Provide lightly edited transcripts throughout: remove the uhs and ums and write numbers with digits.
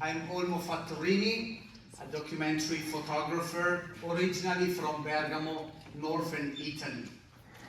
I'm Olmo Fattorini, a documentary photographer, originally from Bergamo, northern Italy.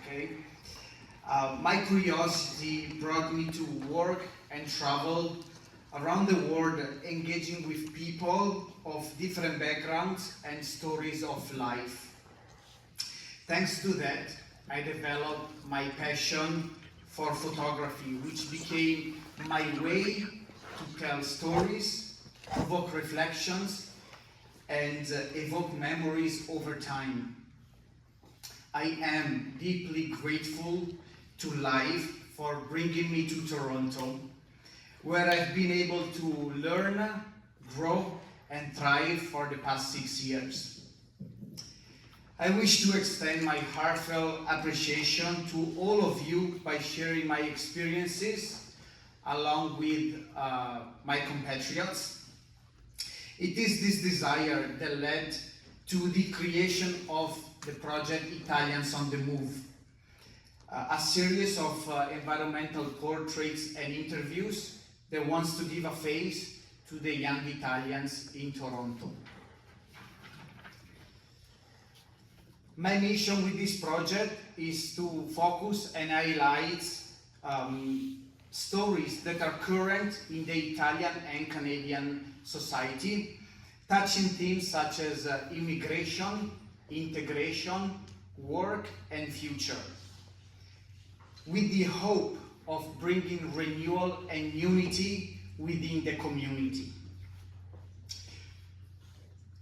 Okay? My curiosity brought me to work and travel around the world, engaging with people of different backgrounds and stories of life. Thanks to that, I developed my passion for photography, which became my way to tell stories, evoke reflections, and evoke memories over time. I am deeply grateful to life for bringing me to Toronto, where I've been able to learn, grow, and thrive for the past 6 years. I wish to extend my heartfelt appreciation to all of you by sharing my experiences along with my compatriots. It is this desire that led to the creation of the project Italians on the Move, a series of environmental portraits and interviews that wants to give a face to the young Italians in Toronto. My mission with this project is to focus and highlight stories that are current in the Italian and Canadian society, touching themes such as immigration, integration, work, and future, with the hope of bringing renewal and unity within the community.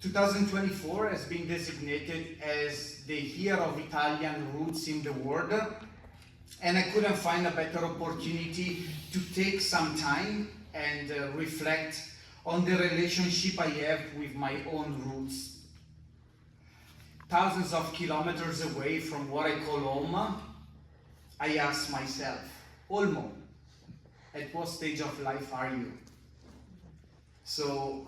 2024 has been designated as the year of Italian roots in the world, and I couldn't find a better opportunity to take some time and reflect on the relationship I have with my own roots. Thousands of kilometers away from what I call home, I ask myself, Olmo, at what stage of life are you? So,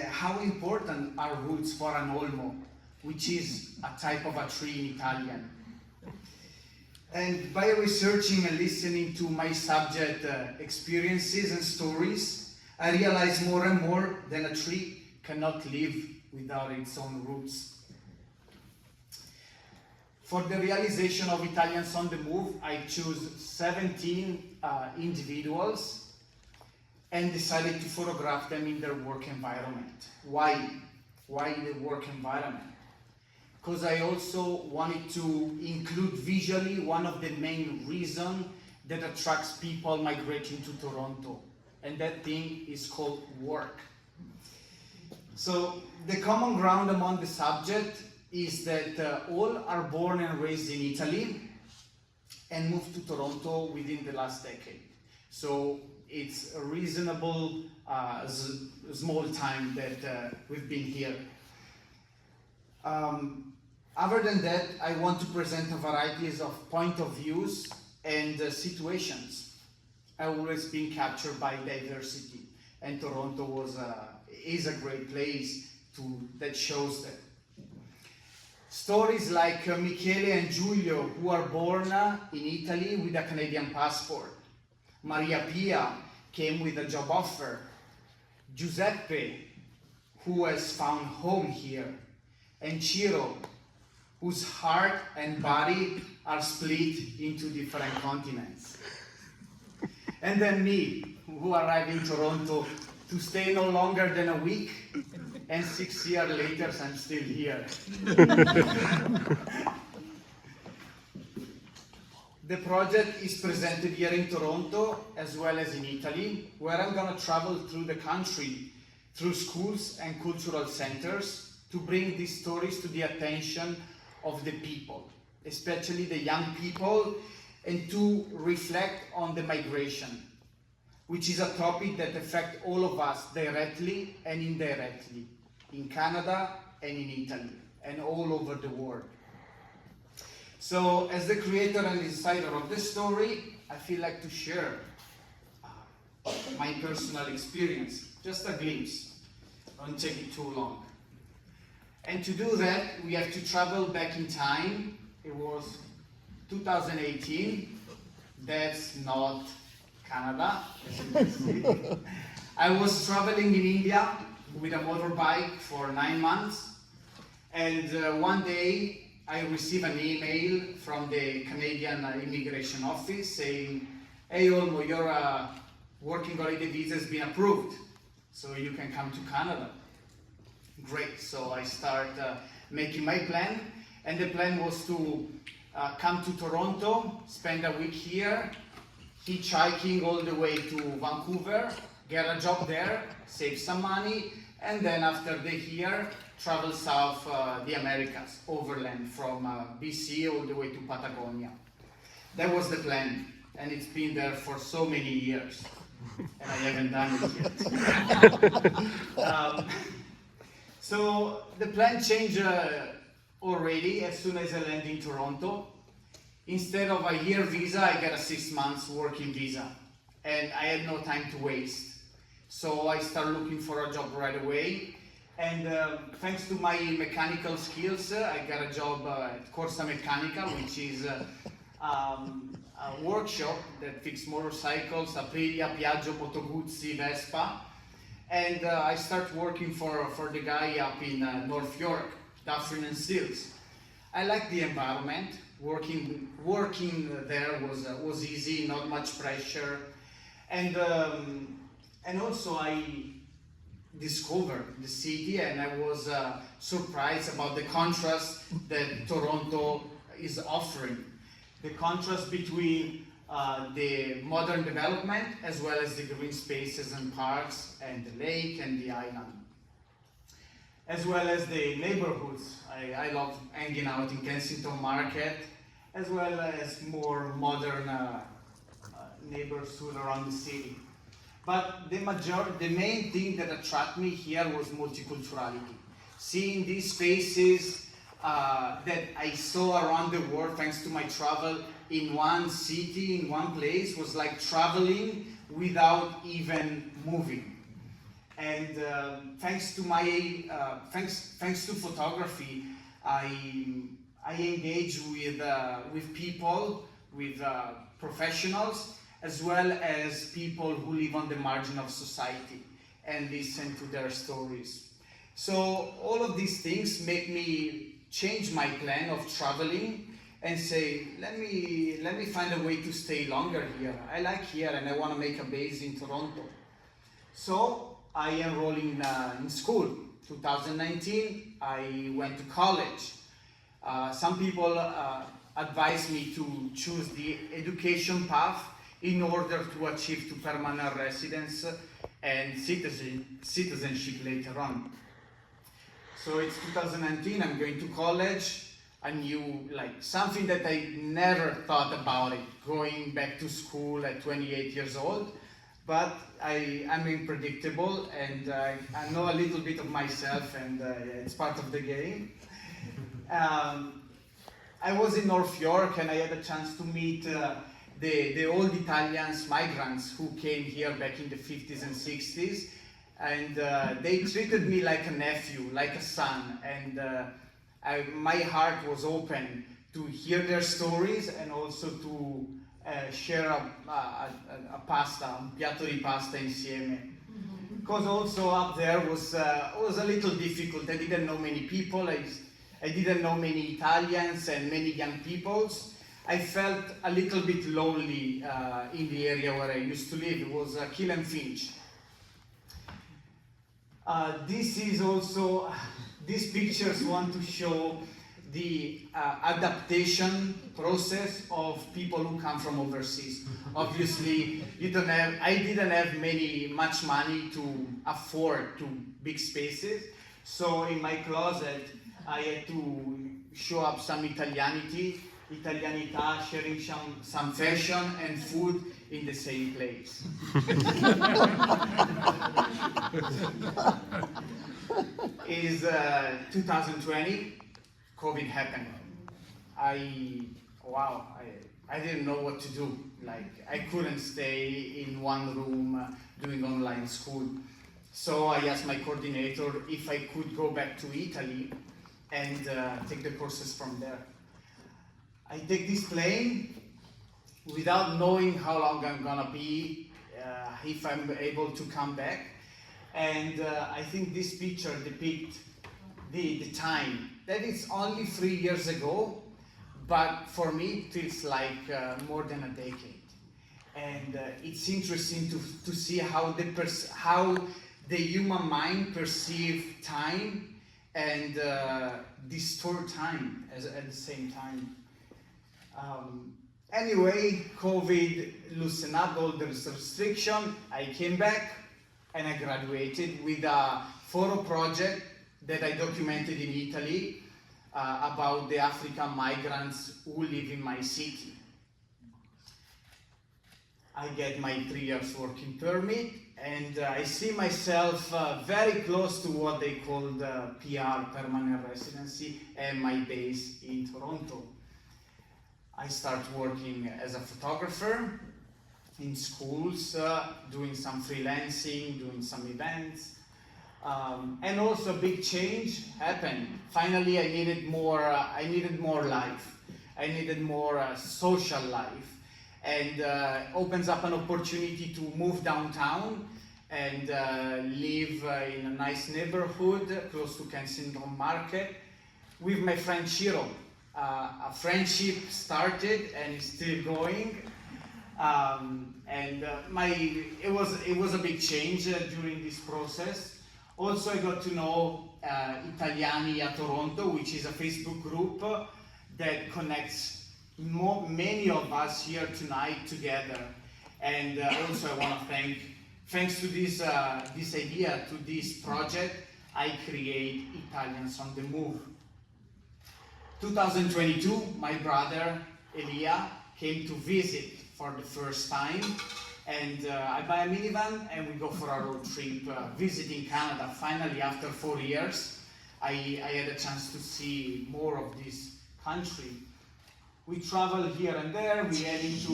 how important are roots for an Olmo, which is a type of a tree in Italian? And by researching and listening to my subject experiences and stories, I realized more and more that a tree cannot live without its own roots. For the realization of Italians on the Move, I chose 17 individuals and decided to photograph them in their work environment. Why? Why the work environment? Because I also wanted to include visually one of the main reasons that attracts people migrating to Toronto, and that thing is called work. So the common ground among the subject is that all are born and raised in Italy and moved to Toronto within the last decade. So it's a reasonable small time that we've been here. Other than that, I want to present a variety of point of views and situations. I've always been captured by diversity, and Toronto is a great place that shows that. Stories like Michele and Giulio, who are born in Italy with a Canadian passport. Maria Pia came with a job offer. Giuseppe, who has found home here. And Ciro, whose heart and body are split into different continents. And then me, who arrived in Toronto to stay no longer than a week, and 6 years later I'm still here. The project is presented here in Toronto as well as in Italy, where I'm going to travel through the country, through schools and cultural centers, to bring these stories to the attention of the people, especially the young people, and to reflect on the migration, which is a topic that affects all of us directly and indirectly, in Canada and in Italy, and all over the world. So, as the creator and insider of this story, I feel like to share my personal experience, just a glimpse, don't take it too long. And to do that, we have to travel back in time. It was 2018, that's not Canada, as you can see. I was traveling in India with a motorbike for 9 months, and one day I received an email from the Canadian Immigration Office saying, "Hey Olmo, your working holiday visa has been approved, so you can come to Canada." Great, so I start making my plan, and the plan was to come to Toronto, spend a week here, hitchhiking all the way to Vancouver, get a job there, save some money, and then after the year, travel south the Americas, overland from BC all the way to Patagonia. That was the plan, and it's been there for so many years, and I haven't done it yet. So the plan changed already as soon as I land in Toronto. Instead of a year visa, I got a 6 months working visa, and I had no time to waste. So I started looking for a job right away, and thanks to my mechanical skills, I got a job at Corsa Meccanica, which is a workshop that fixes motorcycles, Aprilia, Piaggio, Moto Guzzi, Vespa. And I started working for the guy up in North York, Dufferin and Stills. I like the environment. Working there was easy, not much pressure, and also I discovered the city, and I was surprised about the contrast that Toronto is offering. The contrast between the modern development as well as the green spaces and parks and the lake and the island, as well as the neighborhoods. I love hanging out in Kensington Market, as well as more modern neighborhoods around the city. But the main thing that attracted me here was multiculturality. Seeing these faces that I saw around the world thanks to my travel in one city, in one place, was like traveling without even moving. And thanks to photography, I engage with people, with professionals, as well as people who live on the margin of society, and listen to their stories. So all of these things make me change my plan of traveling and say, let me find a way to stay longer here. I like here and I want to make a base in Toronto. So I enrolled in school. 2019, I went to college. Some people advised me to choose the education path in order to achieve to permanent residence and citizenship later on. So it's 2019, I'm going to college. I knew something that I never thought about it, going back to school at 28 years old. But I'm unpredictable, and I know a little bit of myself, and it's part of the game. I was in North York, and I had a chance to meet the old Italians, migrants who came here back in the 50s and 60s, and they treated me like a nephew, like a son, and my heart was open to hear their stories and also to share a pasta, un piatto di pasta insieme. Because also up there was a little difficult. I didn't know many people. I didn't know many Italians and many young peoples. I felt a little bit lonely in the area where I used to live. It was Kill and Finch. These pictures want to show the adaptation process of people who come from overseas. Obviously, I didn't have much money to afford big spaces, so in my closet I had to show up some italianità, sharing some fashion and food in the same place. Is 2020, COVID happened. I didn't know what to do. I couldn't stay in one room doing online school. So I asked my coordinator if I could go back to Italy and take the courses from there. I take this plane without knowing how long I'm gonna be if I'm able to come back. And I think this picture depicts the time. That is only 3 years ago, but for me it feels like more than a decade. And it's interesting to see how the human mind perceives time and distort time at the same time. Anyway, COVID loosened up all the restrictions. I came back and I graduated with a photo project that I documented in Italy about the African migrants who live in my city. I get my 3 years working permit, and I see myself very close to what they call the PR, permanent residency, and my base in Toronto. I start working as a photographer in schools, doing some freelancing, doing some events. And also a big change happened. Finally, I needed more life. I needed more social life. And opens up an opportunity to move downtown and live in a nice neighborhood close to Kensington Market with my friend Ciro. A friendship started and is still going. It was a big change during this process. Also, I got to know Italiani a Toronto, which is a Facebook group that connects many of us here tonight together. And also, I want to thanks to this idea, to this project, I create Italians on the Move. 2022, my brother Elia came to visit for the first time, and I buy a minivan and we go for a road trip visiting Canada. Finally, after 4 years, I had a chance to see more of this country. We travel here and there. We head into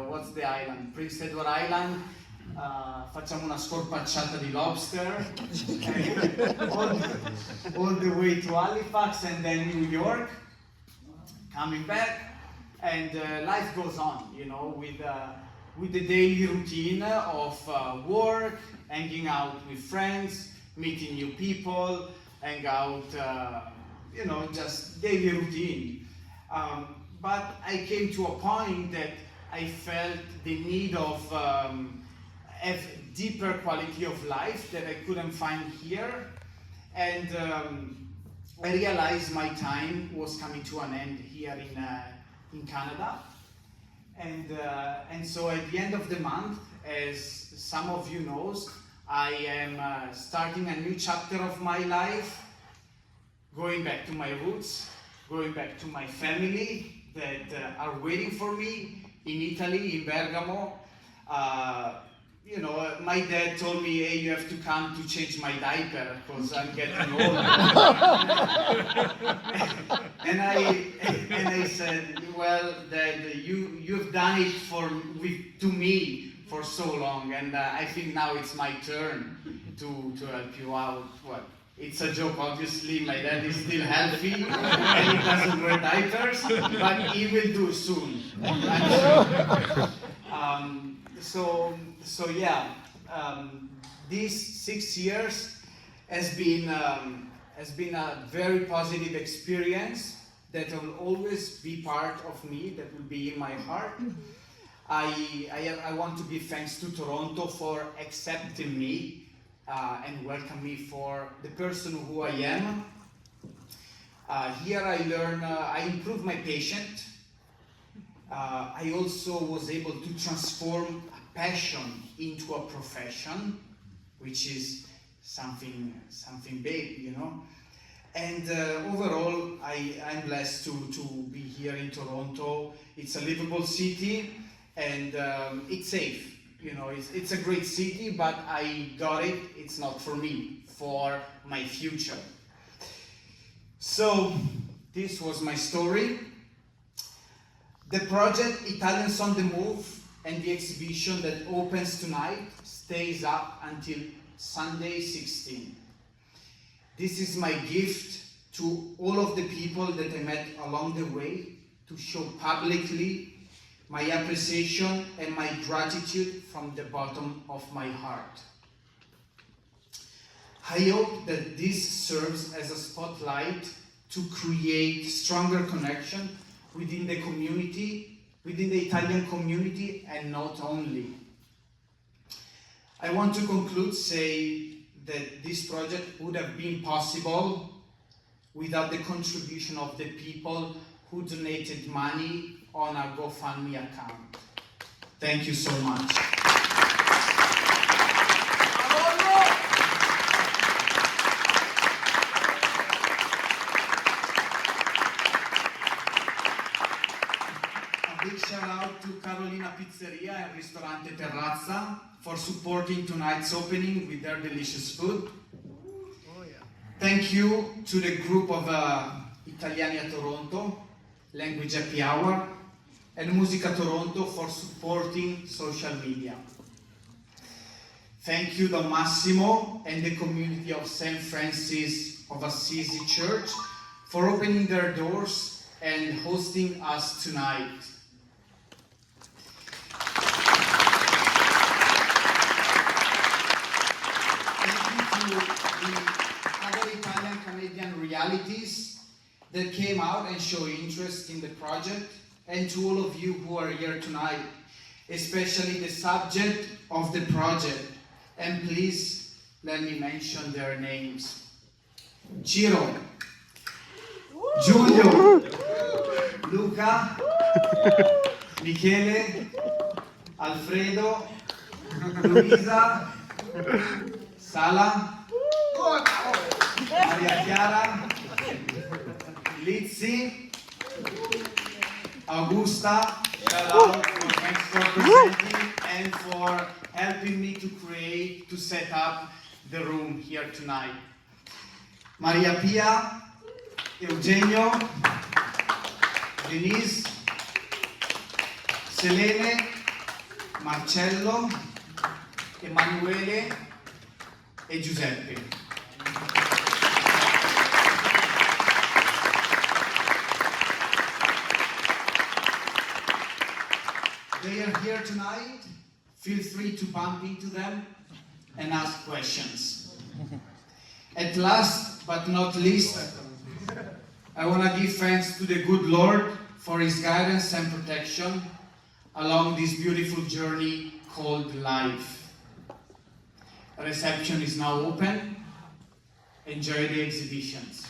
what's the island? Prince Edward Island. Facciamo una scorpacciata di lobster all the way to Halifax and then New York. Coming back, and life goes on, you know, with the daily routine of work, hanging out with friends, meeting new people, hang out, you know, just daily routine. But I came to a point that I felt the need of have deeper quality of life that I couldn't find here, and I realized my time was coming to an end here in Canada, and so at the end of the month, as some of you knows, I am starting a new chapter of my life, going back to my roots, going back to my family that are waiting for me in Italy, in Bergamo. You know, my dad told me, hey, you have to come to change my diaper because I'm getting old. and I said, well, Dad, you've done it to me for so long, and I think now it's my turn to help you out. What? It's a joke, obviously. My dad is still healthy and he doesn't wear diapers, but he will do soon. I'm sure. So yeah, these 6 years has been a very positive experience that will always be part of me, that will be in my heart. I want to give thanks to Toronto for accepting me and welcome me for the person who I am. Here I learn, I improve my patient. I also was able to transform a passion into a profession, which is something big, you know. And overall, I'm blessed to be here in Toronto. It's a livable city, and it's safe. You know, it's a great city, but I got it. It's not for me, for my future. So this was my story. The project Italians on the Move and the exhibition that opens tonight stays up until Sunday 16. This is my gift to all of the people that I met along the way, to show publicly my appreciation and my gratitude from the bottom of my heart. I hope that this serves as a spotlight to create stronger connection within the community, within the Italian community, and not only. I want to conclude saying that this project would have been possible without the contribution of the people who donated money on our GoFundMe account. Thank you so much. A big shout out to Carolina Pizzeria and Ristorante Terrazza for supporting tonight's opening with their delicious food. Thank you to the group of Italiani a Toronto, Language Happy Hour, and Musica Toronto for supporting social media. Thank you Don Massimo and the community of St. Francis of Assisi Church for opening their doors and hosting us tonight. Thank you to the other Italian-Canadian realities that came out and show interest in the project, and to all of you who are here tonight, especially the subject of the project. And please let me mention their names. Ciro, Giulio, Luca, Michele, Alfredo, Luisa, Sala, Maria Chiara, Lizzie, Augusta, shout out for thanks for presenting and for helping me to set up the room here tonight. Maria Pia, Eugenio, Denise, Selene, Marcello, Emanuele e Giuseppe. They are here tonight. Feel free to bump into them and ask questions. At last but not least, I want to give thanks to the good Lord for His guidance and protection along this beautiful journey called life. A reception is now open. Enjoy the exhibitions.